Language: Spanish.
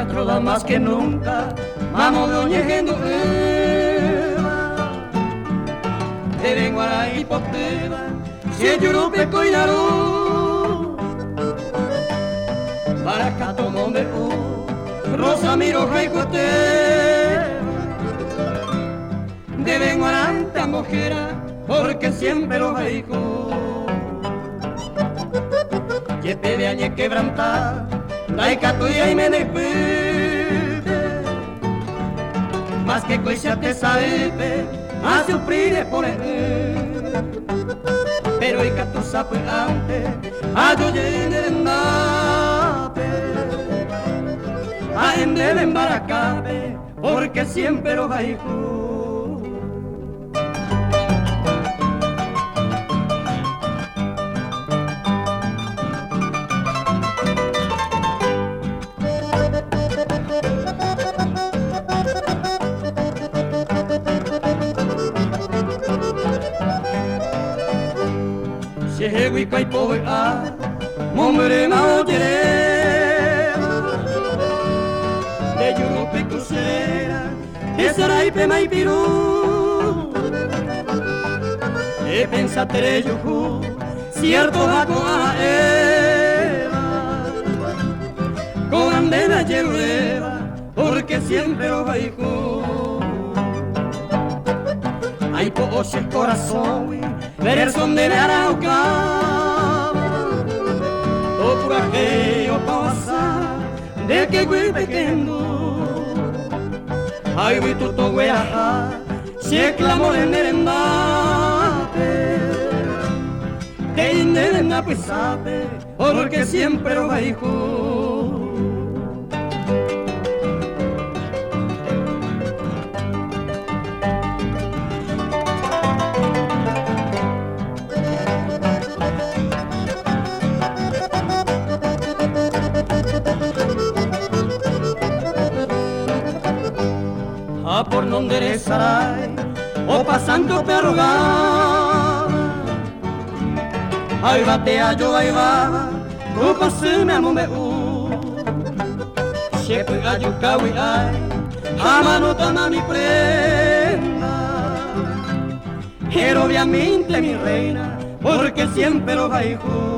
Castro da más que nunca, vamos de oñejendo de venguara y poteba, si el yurupe coinaru, para catomón rosa miro jaicote, de venguara esta mujer, porque siempre los jaicos. Y pede añe quebrantar, daika tuya y me despide, más que coisa te sabe, a sufrir por él. Pero y que tú sabes antes, a yo llene de nape, a ende de embaracabe, porque siempre los jaicos. Huica y poa, mombrena ollera, de yurupe crucera, de saraipe maipirú, de pensatere yujú, cierto jaco a Eva, con andena yeruleva, porque siempre los jaicos. Hay poches corazón, verson de Arauca. O pasa de que güey pequeño ay vi tu wea si clamor en merendate te indena pues sabe porque siempre lo hijo. Por donde eres saray, o pasando perroga, ay batea yo ahí va, tu paseme amo me siempre ayucawi ay, amano tama mi prenda, pero obviamente mi reina, porque siempre lo baijo.